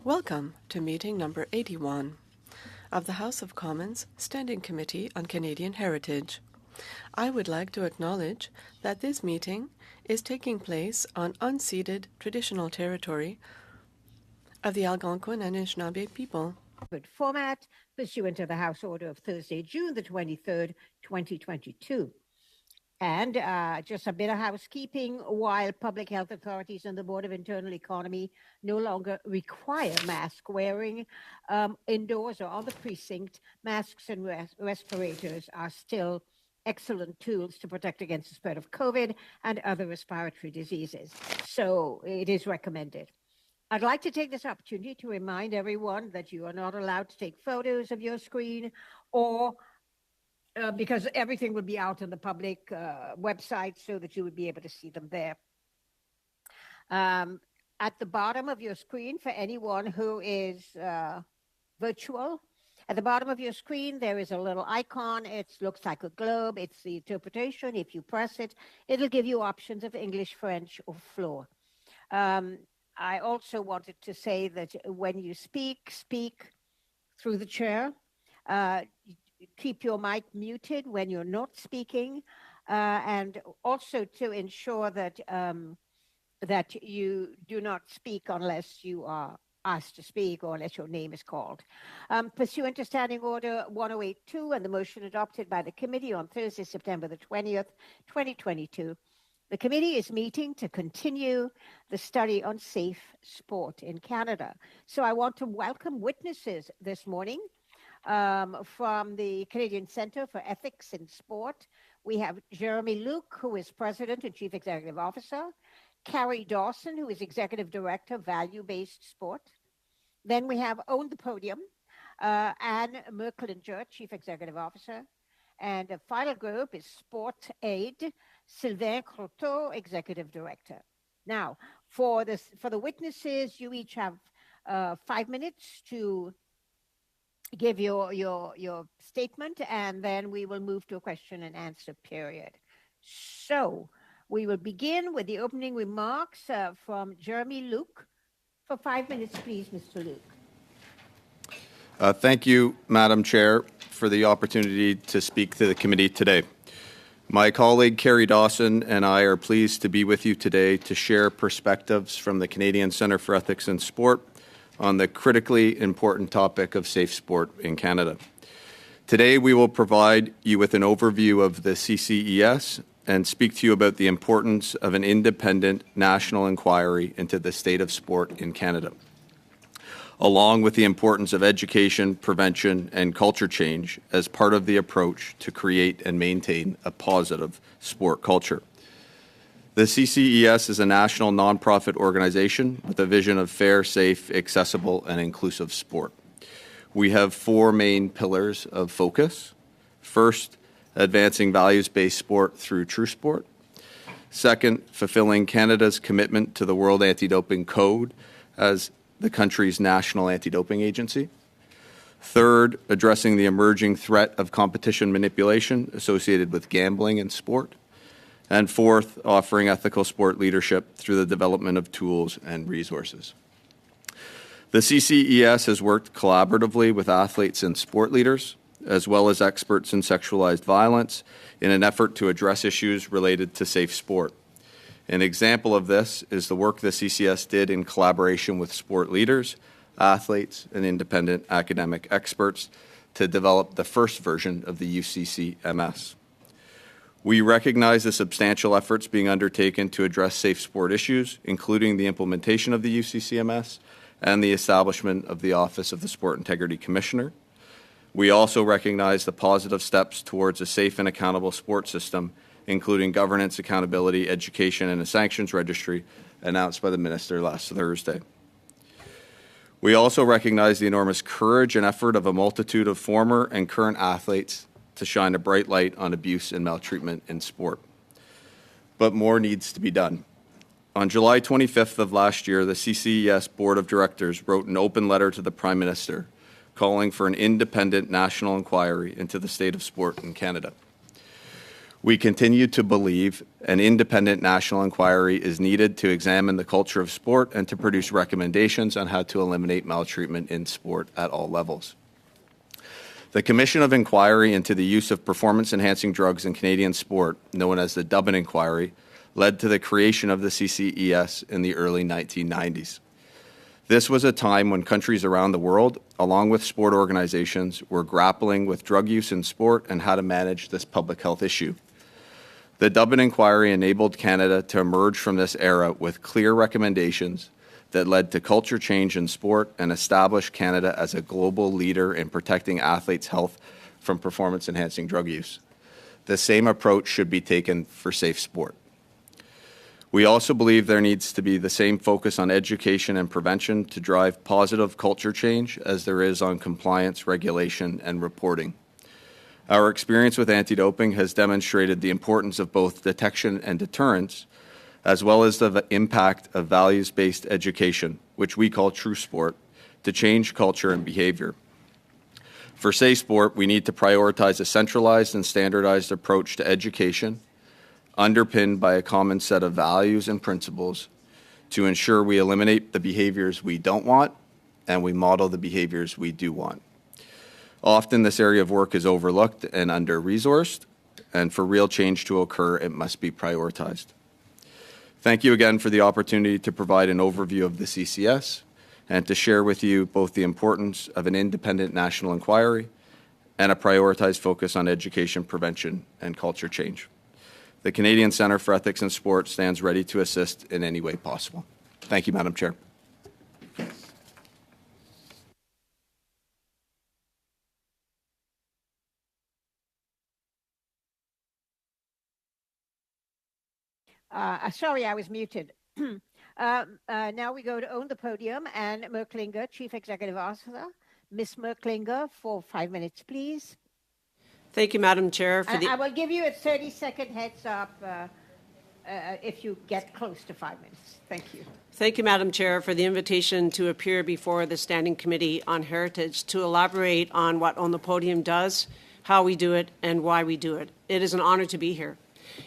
Welcome to meeting number 81 of the House of Commons Standing Committee on Canadian Heritage. I would like to acknowledge that this meeting is taking place on unceded traditional territory of the Algonquin and Anishinaabe people. Format pursuant to the House Order of Thursday, June the 23rd, 2022. And just a bit of housekeeping, while public health authorities and the Board of Internal Economy no longer require mask wearing indoors or on the precinct, masks and respirators are still excellent tools to protect against the spread of COVID and other respiratory diseases. So it is recommended. I'd like to take this opportunity to remind everyone that you are not allowed to take photos of your screen or because everything will be out on the public website so that you would be able to see them there. At the bottom of your screen, for anyone who is virtual, at the bottom of your screen, there is a little icon. It looks like a globe. It's the interpretation. If you press it, it'll give you options of English, French, or floor. I also wanted to say that when you speak through the chair. Keep your mic muted when you're not speaking, and also to ensure that that you do not speak unless you are asked to speak or unless your name is called. Pursuant to Standing Order 1082 and the motion adopted by the committee on Thursday, September the 20th, 2022, the committee is meeting to continue the study on safe sport in Canada. So I want to welcome witnesses this morning. From the Canadian Centre for Ethics in Sport, we have Jeremy Luke, who is President and Chief Executive Officer, Carrie Dawson, who is Executive Director, Value-Based Sport. Then we have on the podium, Anne Merklinger, Chief Executive Officer. And the final group is Sport Aid, Sylvain Croteau, Executive Director. Now, for the witnesses, you each have 5 minutes to give your statement, and then we will move to a question and answer period. So we will begin with the opening remarks from Jeremy Luke. For 5 minutes, please, Mr. Luke. Thank you, Madam Chair, for the opportunity to speak to the committee today. My colleague, Carrie Dawson, and I are pleased to be with you today to share perspectives from the Canadian Centre for Ethics in Sport on the critically important topic of safe sport in Canada. Today, we will provide you with an overview of the CCES and speak to you about the importance of an independent national inquiry into the state of sport in Canada, along with the importance of education, prevention, and culture change as part of the approach to create and maintain a positive sport culture. The CCES is a national nonprofit organization with a vision of fair, safe, accessible, and inclusive sport. We have 4 main pillars of focus. First, advancing values-based sport through true sport. Second, fulfilling Canada's commitment to the World Anti-Doping Code as the country's national anti-doping agency. Third, addressing the emerging threat of competition manipulation associated with gambling in sport. And fourth, offering ethical sport leadership through the development of tools and resources. The CCES has worked collaboratively with athletes and sport leaders, as well as experts in sexualized violence, in an effort to address issues related to safe sport. An example of this is the work the CCES did in collaboration with sport leaders, athletes, and independent academic experts to develop the first version of the UCCMS. We recognize the substantial efforts being undertaken to address safe sport issues, including the implementation of the UCCMS and the establishment of the Office of the Sport Integrity Commissioner. We also recognize the positive steps towards a safe and accountable sports system, including governance, accountability, education, and a sanctions registry announced by the Minister last Thursday. We also recognize the enormous courage and effort of a multitude of former and current athletes to shine a bright light on abuse and maltreatment in sport. But more needs to be done. On July 25th of last year, the CCES Board of Directors wrote an open letter to the Prime Minister calling for an independent national inquiry into the state of sport in Canada. We continue to believe an independent national inquiry is needed to examine the culture of sport and to produce recommendations on how to eliminate maltreatment in sport at all levels. The Commission of Inquiry into the Use of Performance-Enhancing Drugs in Canadian Sport, known as the Dublin Inquiry, led to the creation of the CCES in the early 1990s. This was a time when countries around the world, along with sport organizations, were grappling with drug use in sport and how to manage this public health issue. The Dublin Inquiry enabled Canada to emerge from this era with clear recommendations that led to culture change in sport and established Canada as a global leader in protecting athletes' health from performance-enhancing drug use. The same approach should be taken for safe sport. We also believe there needs to be the same focus on education and prevention to drive positive culture change as there is on compliance, regulation, and reporting. Our experience with anti-doping has demonstrated the importance of both detection and deterrence, as well as the impact of values-based education, which we call true sport, to change culture and behavior. For safe sport, we need to prioritize a centralized and standardized approach to education, underpinned by a common set of values and principles to ensure we eliminate the behaviors we don't want and we model the behaviors we do want. Often this area of work is overlooked and under-resourced, and for real change to occur, it must be prioritized. Thank you again for the opportunity to provide an overview of the CCS and to share with you both the importance of an independent national inquiry and a prioritized focus on education, prevention, and culture change. The Canadian Centre for Ethics in Sport stands ready to assist in any way possible. Thank you, Madam Chair. Sorry, I was muted. Now we go to own the podium, and Merklinger, Chief Executive Officer. Ms. Merklinger, for 5 minutes, please. Thank you, Madam Chair. I will give you a 30-second heads up if you get close to 5 minutes. Thank you. Thank you, Madam Chair, for the invitation to appear before the Standing Committee on Heritage to elaborate on what Own the Podium does, how we do it, and why we do it. It is an honor to be here.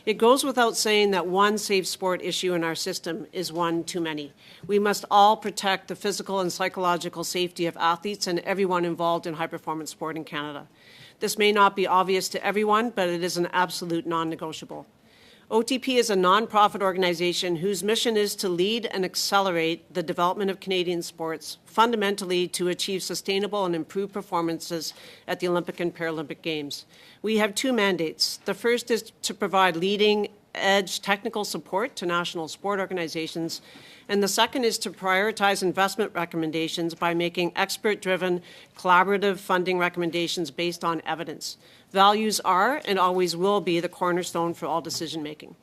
It goes without saying that one safe sport issue in our system is one too many. We must all protect the physical and psychological safety of athletes and everyone involved in high-performance sport in Canada. This may not be obvious to everyone, but it is an absolute non-negotiable. OTP is a non-profit organization whose mission is to lead and accelerate the development of Canadian sports, fundamentally to achieve sustainable and improved performances at the Olympic and Paralympic Games. We have two mandates. The first is to provide leading-edge technical support to national sport organizations, and the second is to prioritize investment recommendations by making expert-driven, collaborative funding recommendations based on evidence. Values are and always will be the cornerstone for all decision-making.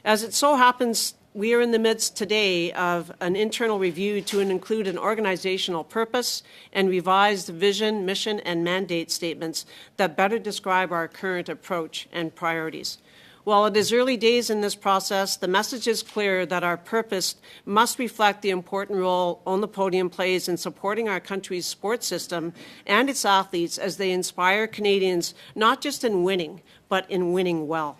As it so happens, we are in the midst today of an internal review to include an organizational purpose and revised vision, mission, and mandate statements that better describe our current approach and priorities. While it is early days in this process, the message is clear that our purpose must reflect the important role Own the Podium plays in supporting our country's sports system and its athletes as they inspire Canadians not just in winning, but in winning well.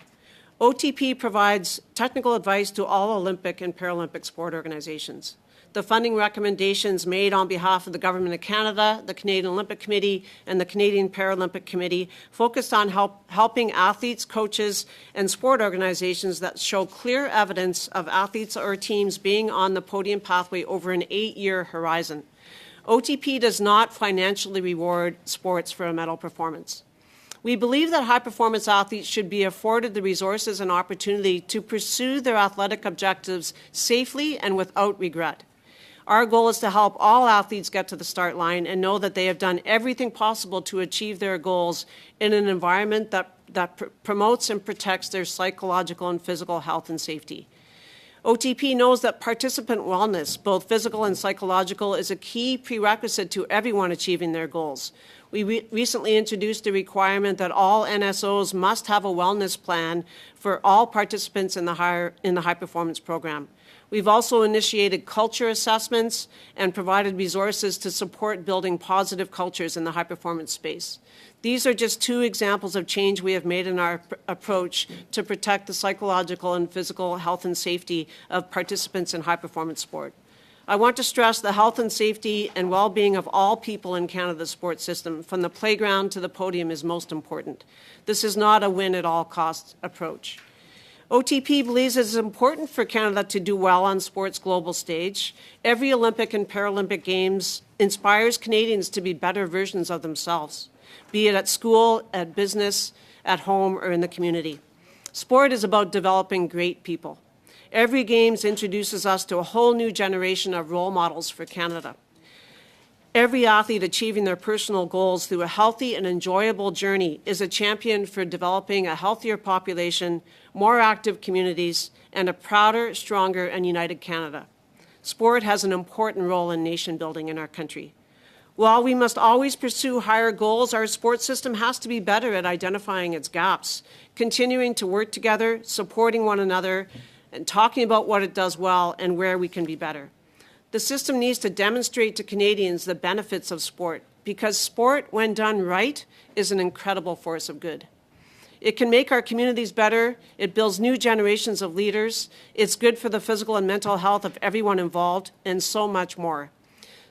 OTP provides technical advice to all Olympic and Paralympic sport organizations. The funding recommendations made on behalf of the Government of Canada, the Canadian Olympic Committee, and the Canadian Paralympic Committee focused on helping athletes, coaches, and sport organizations that show clear evidence of athletes or teams being on the podium pathway over an 8-year horizon. OTP does not financially reward sports for a medal performance. We believe that high-performance athletes should be afforded the resources and opportunity to pursue their athletic objectives safely and without regret. Our goal is to help all athletes get to the start line and know that they have done everything possible to achieve their goals in an environment that promotes and protects their psychological and physical health and safety. OTP knows that participant wellness, both physical and psychological, is a key prerequisite to everyone achieving their goals. We recently introduced a requirement that all NSOs must have a wellness plan for all participants in the high performance program. We've also initiated culture assessments and provided resources to support building positive cultures in the high performance space. These are just two examples of change we have made in our approach to protect the psychological and physical health and safety of participants in high performance sport. I want to stress the health and safety and well-being of all people in Canada's sports system, from the playground to the podium, is most important. This is not a win-at-all-costs approach. OTP believes it is important for Canada to do well on sport's global stage. Every Olympic and Paralympic Games inspires Canadians to be better versions of themselves, be it at school, at business, at home, or in the community. Sport is about developing great people. Every Games introduces us to a whole new generation of role models for Canada. Every athlete achieving their personal goals through a healthy and enjoyable journey is a champion for developing a healthier population, more active communities, and a prouder, stronger, and united Canada. Sport has an important role in nation building in our country. While we must always pursue higher goals, our sports system has to be better at identifying its gaps, continuing to work together, supporting one another, and talking about what it does well and where we can be better. The system needs to demonstrate to Canadians the benefits of sport, because sport, when done right, is an incredible force of good. It can make our communities better, it builds new generations of leaders, it's good for the physical and mental health of everyone involved, and so much more.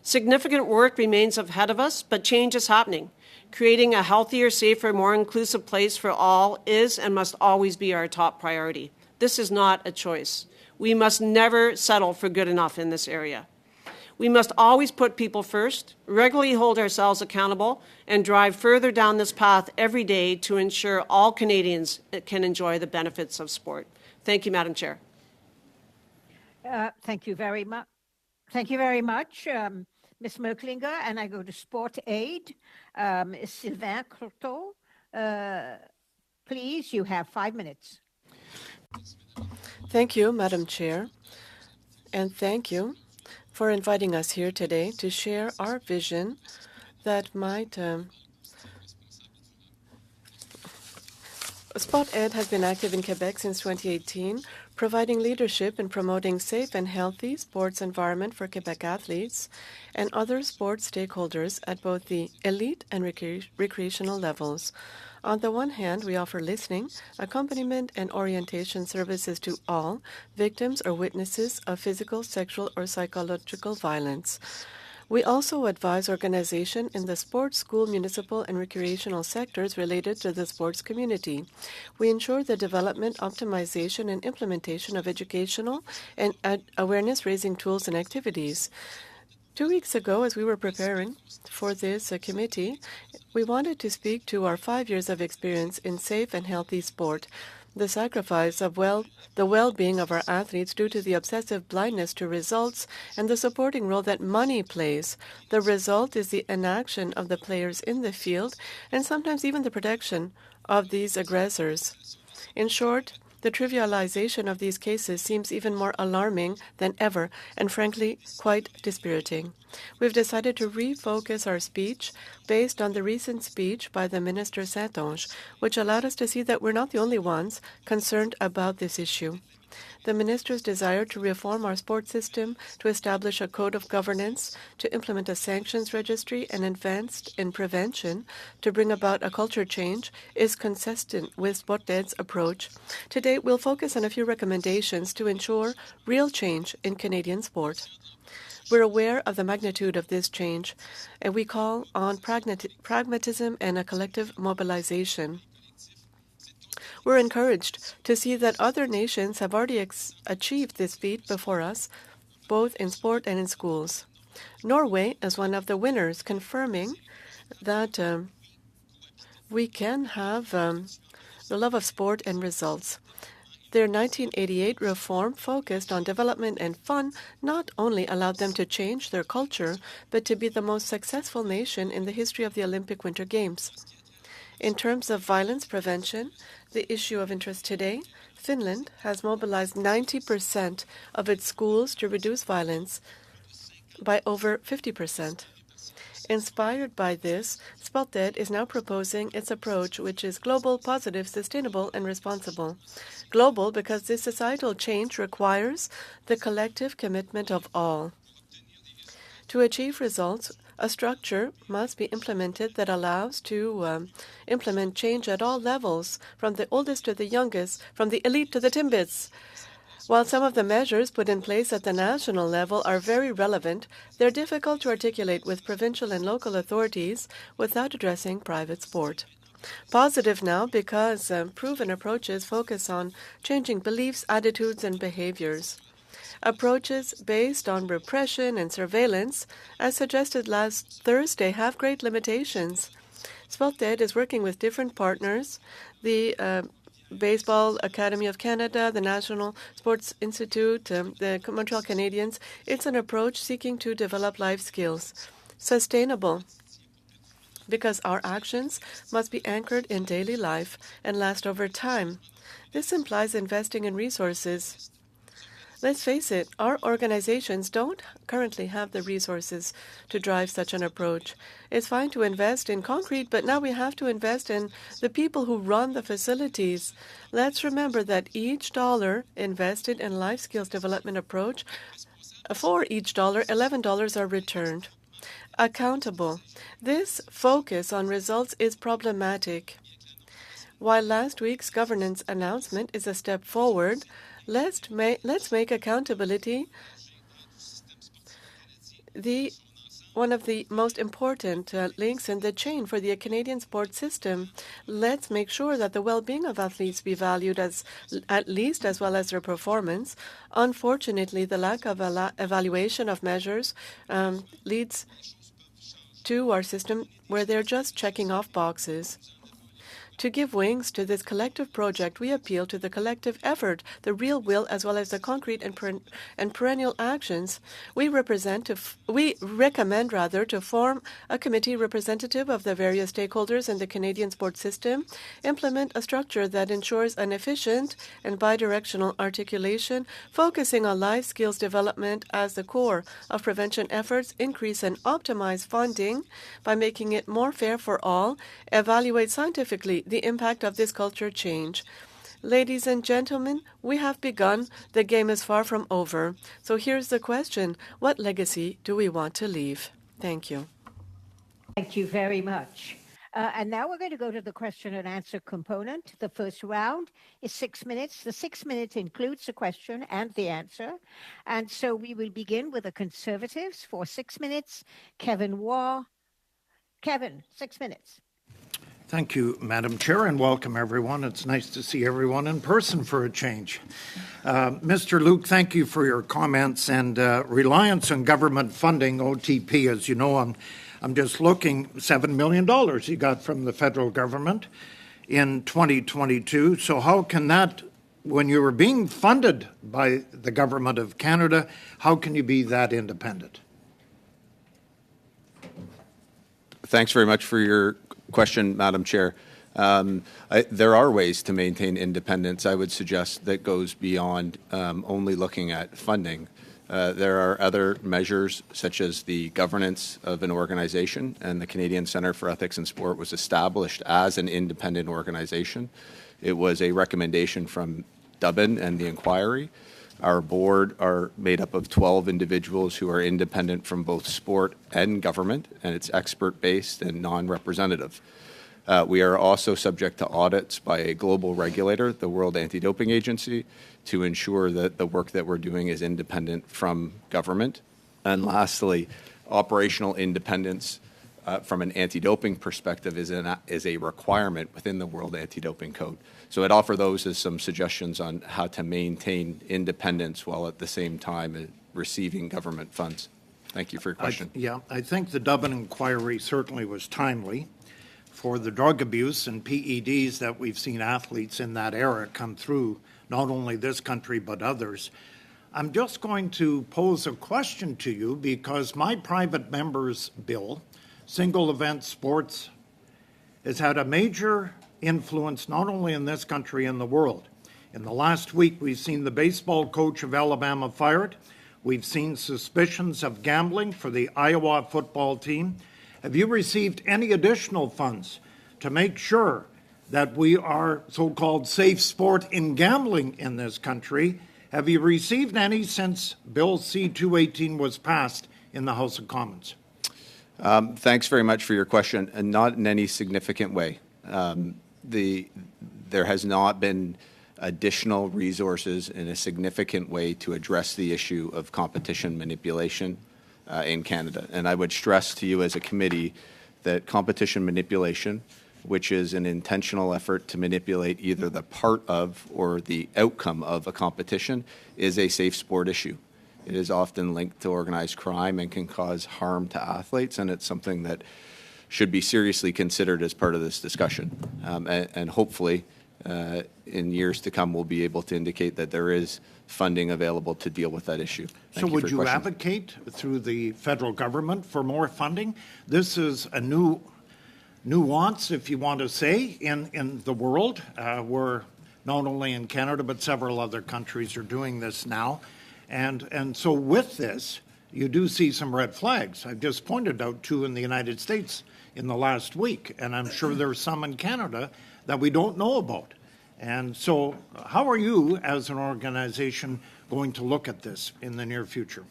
Significant work remains ahead of us, but change is happening. Creating a healthier, safer, more inclusive place for all is and must always be our top priority. This is not a choice. We must never settle for good enough in this area. We must always put people first, regularly hold ourselves accountable, and drive further down this path every day to ensure all Canadians can enjoy the benefits of sport. Thank you, Madam Chair. Thank you very much. Thank you very much, Ms. Merklinger. And I go to Sport Aid. Sylvain Croteau, please, you have 5 minutes. Thank you, Madam Chair, and thank you for inviting us here today to share our vision that might... Sport Ed has been active in Quebec since 2018, providing leadership in promoting safe and healthy sports environment for Quebec athletes and other sports stakeholders at both the elite and recreational levels. On the one hand, we offer listening, accompaniment, and orientation services to all victims or witnesses of physical, sexual, or psychological violence. We also advise organization in the sports, school, municipal, and recreational sectors related to the sports community. We ensure the development, optimization, and implementation of educational and awareness-raising tools and activities. 2 weeks ago, as we were preparing for this committee, we wanted to speak to our 5 years of experience in safe and healthy sport, the sacrifice of the well-being of our athletes due to the obsessive blindness to results, and the supporting role that money plays. The result is the inaction of the players in the field, and sometimes even the protection of these aggressors. In short, the trivialization of these cases seems even more alarming than ever and, frankly, quite dispiriting. We've decided to refocus our speech based on the recent speech by the Minister Saint-Onge, which allowed us to see that we're not the only ones concerned about this issue. The Minister's desire to reform our sports system, to establish a code of governance, to implement a sanctions registry, and advance in prevention to bring about a culture change is consistent with Sport Ed's approach. Today, we'll focus on a few recommendations to ensure real change in Canadian sport. We're aware of the magnitude of this change, and we call on pragmatism and a collective mobilization. We're encouraged to see that other nations have already achieved this feat before us, both in sport and in schools. Norway is one of the winners, confirming that we can have the love of sport and results. Their 1988 reform focused on development and fun not only allowed them to change their culture, but to be the most successful nation in the history of the Olympic Winter Games. In terms of violence prevention, the issue of interest today, Finland has mobilized 90% of its schools to reduce violence by over 50%. Inspired by this, Spotted is now proposing its approach, which is global, positive, sustainable, and responsible. Global because this societal change requires the collective commitment of all. To achieve results, a structure must be implemented that allows to implement change at all levels, from the oldest to the youngest, from the elite to the Timbits. While some of the measures put in place at the national level are very relevant, they're difficult to articulate with provincial and local authorities without addressing private sport. Positive now because proven approaches focus on changing beliefs, attitudes, and behaviors. Approaches based on repression and surveillance, as suggested last Thursday, have great limitations. Spotted is working with different partners, the Baseball Academy of Canada, the National Sports Institute, the Montreal Canadiens. It's an approach seeking to develop life skills. Sustainable, because our actions must be anchored in daily life and last over time. This implies investing in resources. Let's face it, our organizations don't currently have the resources to drive such an approach. It's fine to invest in concrete, but now we have to invest in the people who run the facilities. Let's remember that each dollar invested in life skills development approach, for each dollar, $11 are returned. Accountable. This focus on results is problematic. While last week's governance announcement is a step forward, let's make accountability one of the most important links in the chain for the Canadian sports system. Let's make sure that the well-being of athletes be valued at least as well as their performance. Unfortunately, the lack of evaluation of measures leads to our system where they're just checking off boxes. To give wings to this collective project, we appeal to the collective effort, the real will, as well as the concrete and perennial actions. We recommend to form a committee representative of the various stakeholders in the Canadian sports system, implement a structure that ensures an efficient and bidirectional articulation, focusing on life skills development as the core of prevention efforts, increase and optimize funding by making it more fair for all, evaluate scientifically the impact of this culture change. Ladies and gentlemen, we have begun. The game is far from over. So here's the question. What legacy do we want to leave? Thank you. Thank you very much. And now we're going to go to the question and answer component. The first round is 6 minutes. The 6 minutes includes the question and the answer. And so we will begin with the Conservatives for 6 minutes. Kevin Waugh. Kevin, 6 minutes. Thank you, Madam Chair, and welcome, everyone. It's nice to see everyone in person for a change. Mr. Luke, thank you for your comments and reliance on government funding, OTP. As you know, I'm just looking, $7 million you got from the federal government in 2022. So how can that, when you were being funded by the government of Canada, how can you be that independent? Thanks very much for your question, Madam Chair. There are ways to maintain independence, I would suggest, that goes beyond only looking at funding. There are other measures, such as the governance of an organization, and the Canadian Centre for Ethics in Sport was established as an independent organization. It was a recommendation from Dubbin and the inquiry. Our board are made up of 12 individuals who are independent from both sport and government, and it's expert-based and non-representative. We are also subject to audits by a global regulator, the World Anti-Doping Agency, to ensure that the work that we're doing is independent from government. And lastly, operational independence from an anti-doping perspective is a requirement within the World Anti-Doping Code. So I'd offer those as some suggestions on how to maintain independence while at the same time receiving government funds. Thank you for your question. I think the Dubbin inquiry certainly was timely for the drug abuse and PEDs that we've seen athletes in that era come through, not only this country but others. I'm just going to pose a question to you because my private member's bill, single event sports, has had a major influence not only in this country and the world. In the last week, we've seen the baseball coach of Alabama fired. We've seen suspicions of gambling for the Iowa football team. Have you received any additional funds to make sure that we are so-called safe sport in gambling in this country? Have you received any since Bill C-218 was passed in the House of Commons? Thanks very much for your question, and not in any significant way. There has not been additional resources in a significant way to address the issue of competition manipulation in Canada. And I would stress to you as a committee that competition manipulation, which is an intentional effort to manipulate either the part of or the outcome of a competition, is a safe sport issue. It is often linked to organized crime and can cause harm to athletes, and it's something that should be seriously considered as part of this discussion. And hopefully, in years to come, we'll be able to indicate that there is funding available to deal with that issue. So would you advocate through the federal government for more funding? This is a new nuance, if you want to say, in the world, where not only in Canada but several other countries are doing this now. And so with this, you do see some red flags. I've just pointed out two in the United States in the last week, and I'm sure there's some in Canada that we don't know about. And so how are you, as an organization, going to look at this in the near future?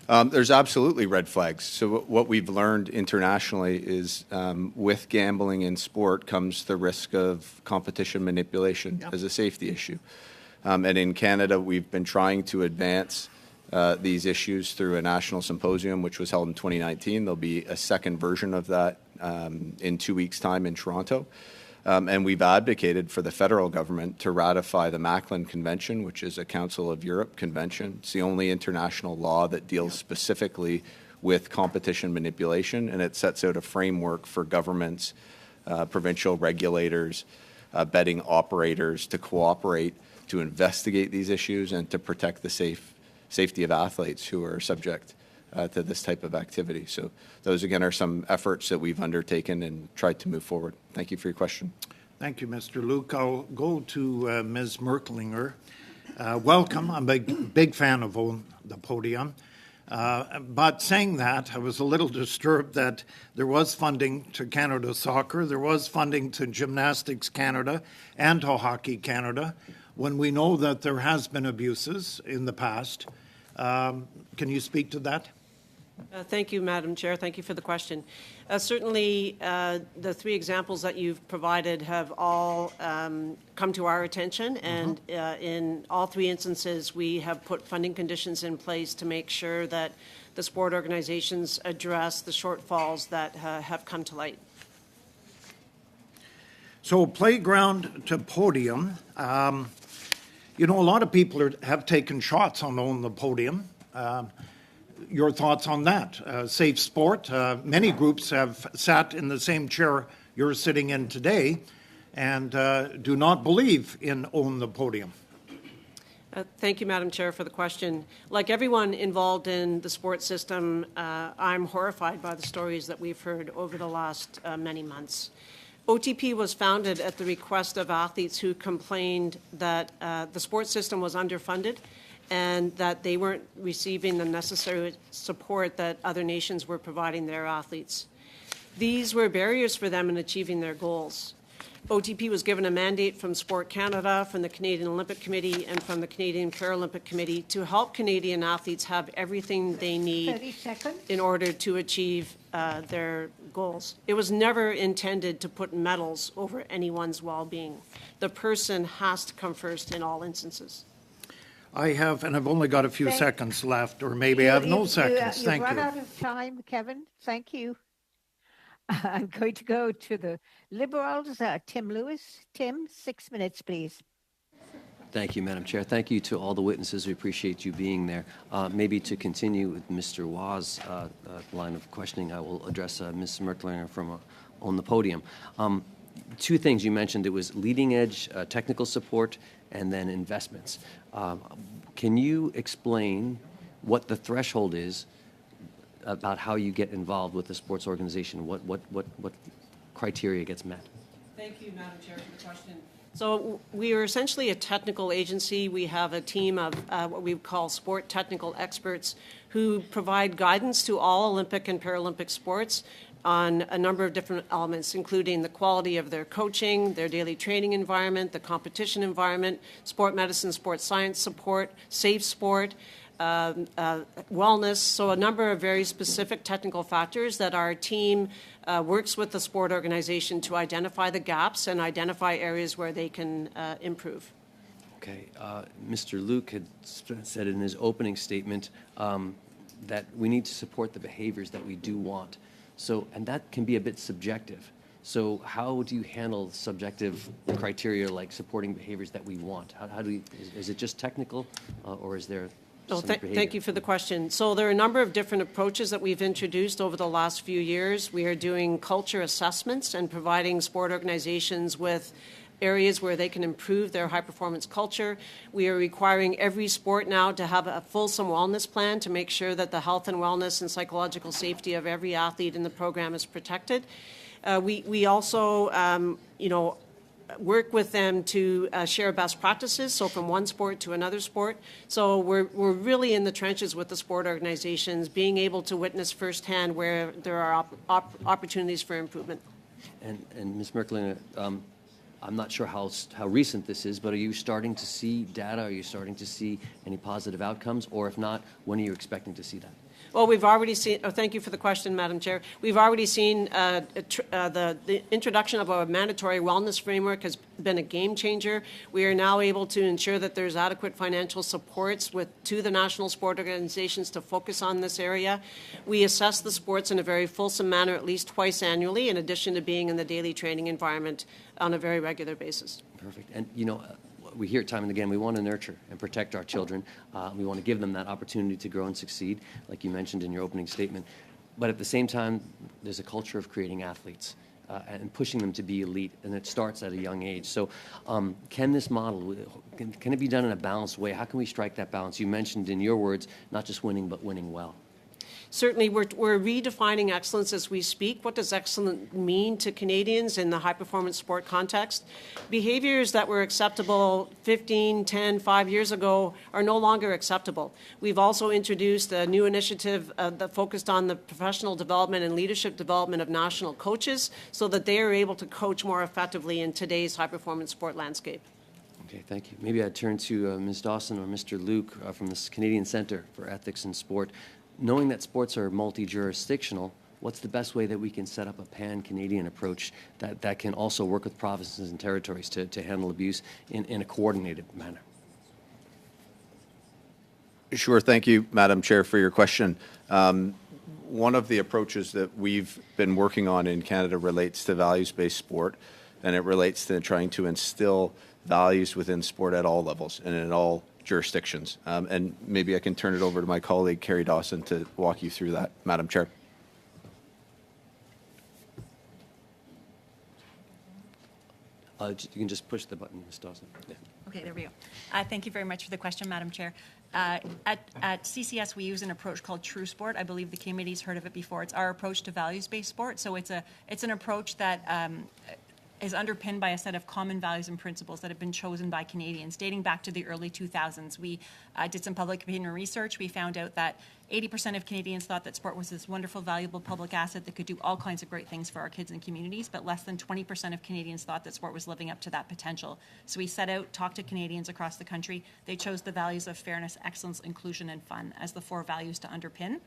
There's absolutely red flags. So what we've learned internationally is with gambling in sport comes the risk of competition manipulation as a safety issue. And in Canada, we've been trying to advance these issues through a national symposium, which was held in 2019. There'll be a second version of that in 2 weeks' time in Toronto. And we've advocated for the federal government to ratify the Macklin Convention, which is a Council of Europe convention. It's the only international law that deals specifically with competition manipulation, and it sets out a framework for governments, provincial regulators, betting operators to cooperate to investigate these issues and to protect the safety of athletes who are subject to this type of activity. So those, again, are some efforts that we've undertaken and tried to move forward. Thank you for your question. Thank you, Mr. Luke. I'll go to Ms. Merklinger. Welcome. I'm a big fan of Own the Podium. But saying that, I was a little disturbed that there was funding to Canada Soccer, there was funding to Gymnastics Canada and to Hockey Canada, when we know that there has been abuses in the past. Can you speak to that? Thank you, Madam Chair. Thank you for the question. Certainly, the three examples that you've provided have all come to our attention, and in all three instances, we have put funding conditions in place to make sure that the sport organizations address the shortfalls that have come to light. So, playground to podium. You know, a lot of people have taken shots on Own the Podium. Your thoughts on that? Safe sport. Many groups have sat in the same chair you're sitting in today and do not believe in Own the Podium. Thank you, Madam Chair, for the question. Like everyone involved in the sports system, I'm horrified by the stories that we've heard over the last many months. OTP was founded at the request of athletes who complained that the sports system was underfunded and that they weren't receiving the necessary support that other nations were providing their athletes. These were barriers for them in achieving their goals. OTP was given a mandate from Sport Canada, from the Canadian Olympic Committee, and from the Canadian Paralympic Committee to help Canadian athletes have everything they need in order to achieve their goals. It was never intended to put medals over anyone's well-being. The person has to come first in all instances. I have, and I've only got a few seconds left, or maybe I have no seconds. You've Thank run you. out of time, Kevin. Thank you. I'm going to go to the Liberals. Tim Lewis. Tim, 6 minutes, please. Thank you, Madam Chair. Thank you to all the witnesses. We appreciate you being there. Maybe to continue with Mr. Waugh's line of questioning, I will address Ms. Merklinger from on the podium. Two things you mentioned. It was leading edge technical support and then investments. Can you explain what the threshold is about how you get involved with the sports organization? What criteria gets met? Thank you, Madam Chair, for the question. So we are essentially a technical agency. We have a team of what we call sport technical experts who provide guidance to all Olympic and Paralympic sports on a number of different elements, including the quality of their coaching, their daily training environment, the competition environment, sport medicine, sports science support, safe sport, wellness, so a number of very specific technical factors that our team works with the sport organization to identify the gaps and identify areas where they can improve. Okay. Mr. Luke had said in his opening statement that we need to support the behaviors that we do want. So, and that can be a bit subjective. So how do you handle subjective criteria like supporting behaviors that we want? How do you, is it just technical or is there Thank you for the question. So there are a number of different approaches that we've introduced over the last few years. We are doing culture assessments and providing sport organizations with areas where they can improve their high-performance culture. We are requiring every sport now to have a fulsome wellness plan to make sure that the health and wellness and psychological safety of every athlete in the program is protected. We also, work with them to share best practices, so from one sport to another sport. So we're really in the trenches with the sport organizations, being able to witness firsthand where there are opportunities for improvement. And Ms. Merklinger, I'm not sure how recent this is, but are you starting to see data? Are you starting to see any positive outcomes? Or if not, when are you expecting to see that? Well, we've already seen, thank you for the question, Madam Chair. We've already seen the introduction of a mandatory wellness framework has been a game changer. We are now able to ensure that there's adequate financial supports to the national sport organizations to focus on this area. We assess the sports in a very fulsome manner at least twice annually, in addition to being in the daily training environment on a very regular basis. Perfect. And, we hear it time and again, we want to nurture and protect our children. We want to give them that opportunity to grow and succeed, like you mentioned in your opening statement. But at the same time, there's a culture of creating athletes and pushing them to be elite, and it starts at a young age. So can this model, can it be done in a balanced way? How can we strike that balance? You mentioned in your words, not just winning, but winning well. Certainly, we're redefining excellence as we speak. What does excellent mean to Canadians in the high-performance sport context? Behaviors that were acceptable 15, 10, 5 years ago are no longer acceptable. We've also introduced a new initiative that focused on the professional development and leadership development of national coaches so that they are able to coach more effectively in today's high-performance sport landscape. Okay, thank you. Maybe I'd turn to Ms. Dawson or Mr. Luke from the Canadian Centre for Ethics in Sport. Knowing that sports are multi-jurisdictional, what's the best way that we can set up a pan-Canadian approach that can also work with provinces and territories to handle abuse in a coordinated manner? Sure. Thank you, Madam Chair, for your question. One of the approaches that we've been working on in Canada relates to values-based sport, and it relates to trying to instill values within sport at all levels and in all jurisdictions. And maybe I can turn it over to my colleague, Carrie Dawson, to walk you through that, Madam Chair. You can just push the button, Ms. Dawson. Yeah. Okay, there we go. Thank you very much for the question, Madam Chair. At CCS, we use an approach called True Sport. I believe the committee's heard of it before. It's our approach to values-based sport. So it's an approach that is underpinned by a set of common values and principles that have been chosen by Canadians dating back to the early 2000s. We did some public opinion research. We found out that 80% of Canadians thought that sport was this wonderful, valuable public asset that could do all kinds of great things for our kids and communities, but less than 20% of Canadians thought that sport was living up to that potential. So we set out, talked to Canadians across the country. They chose the values of fairness, excellence, inclusion, and fun as the 4 values to underpin.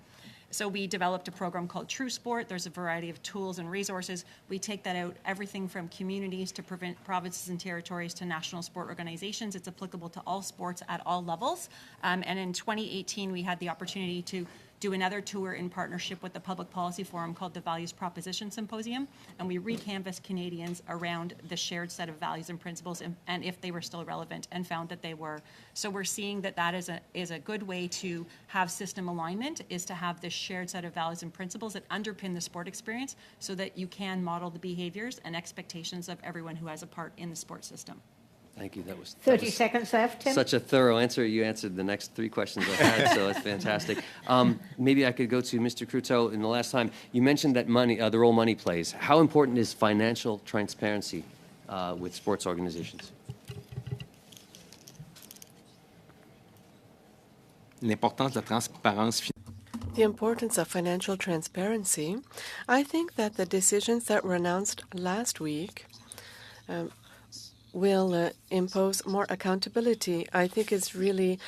So we developed a program called True Sport. There's a variety of tools and resources. We take that out, everything from communities to provinces and territories to national sport organizations. It's applicable to all sports at all levels. And in 2018, we had the opportunity to do another tour in partnership with the Public Policy Forum called the Values Proposition Symposium, and we recanvassed Canadians around the shared set of values and principles and if they were still relevant, and found that they were. So we're seeing that is a good way to have system alignment, is to have this shared set of values and principles that underpin the sport experience so that you can model the behaviors and expectations of everyone who has a part in the sport system. Thank you. That was 30 seconds left, Tim. Such a thorough answer. You answered the next 3 questions I had, so that's fantastic. Maybe I could go to Mr. Cruteau. In the last time, you mentioned that money, the role money plays. How important is financial transparency with sports organizations? l'importance de la transparence financière. The importance of financial transparency. I think that the decisions that were announced last week will impose more accountability. I think it's really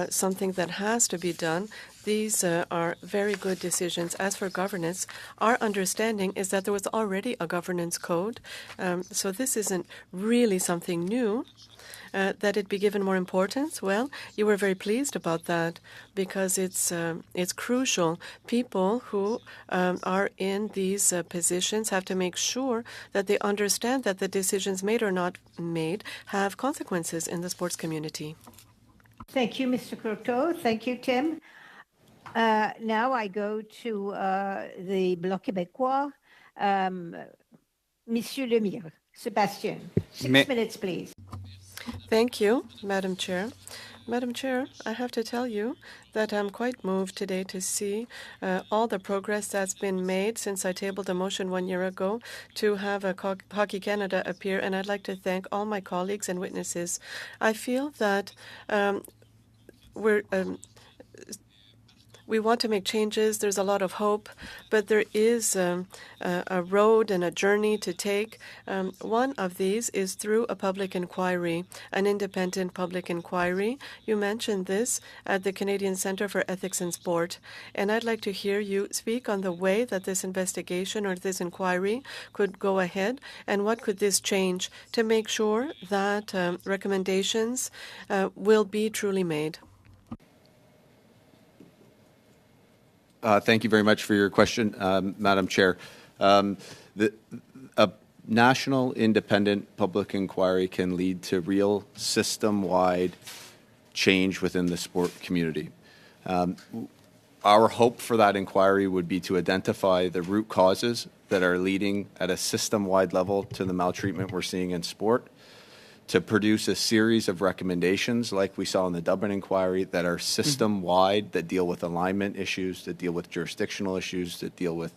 something that has to be done. These are very good decisions. As for governance, our understanding is that there was already a governance code, so this isn't really something new. That it be given more importance? Well, you were very pleased about that because it's crucial. People who are in these positions have to make sure that they understand that the decisions made or not made have consequences in the sports community. Thank you, Mr. Croteau. Thank you, Tim. Now I go to the Bloc québécois. Monsieur Lemire, Sébastien, 6 minutes, please. Thank you, Madam Chair. Madam Chair, I have to tell you that I'm quite moved today to see all the progress that's been made since I tabled a motion 1 year ago to have Hockey Canada appear, and I'd like to thank all my colleagues and witnesses. I feel that we want to make changes. There's a lot of hope, but there is a road and a journey to take. One of these is through a public inquiry, an independent public inquiry. You mentioned this at the Canadian Centre for Ethics in Sport, and I'd like to hear you speak on the way that this investigation or this inquiry could go ahead, and what could this change to make sure that recommendations will be truly made. Thank you very much for your question, Madam Chair. A national independent public inquiry can lead to real system-wide change within the sport community. Our hope for that inquiry would be to identify the root causes that are leading at a system-wide level to the maltreatment we're seeing in sport, to produce a series of recommendations like we saw in the Dublin inquiry that are system-wide, that deal with alignment issues, that deal with jurisdictional issues, that deal with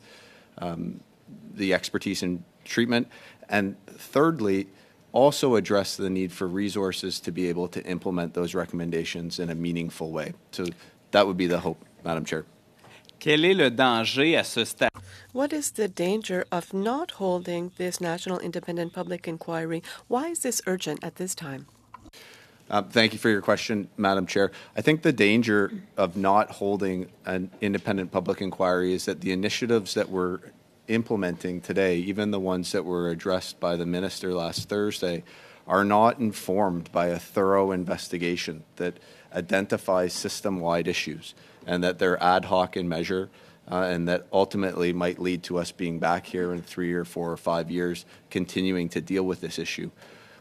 the expertise in treatment. And thirdly, also address the need for resources to be able to implement those recommendations in a meaningful way. So that would be the hope, Madam Chair. Quel est le danger à ce stade? What is the danger of not holding this national independent public inquiry? Why is this urgent at this time? Thank you for your question, Madam Chair. I think the danger of not holding an independent public inquiry is that the initiatives that we're implementing today, even the ones that were addressed by the Minister last Thursday, are not informed by a thorough investigation that identifies system-wide issues, and that they're ad hoc in measure, and that ultimately might lead to us being back here in 3 or 4 or 5 years continuing to deal with this issue.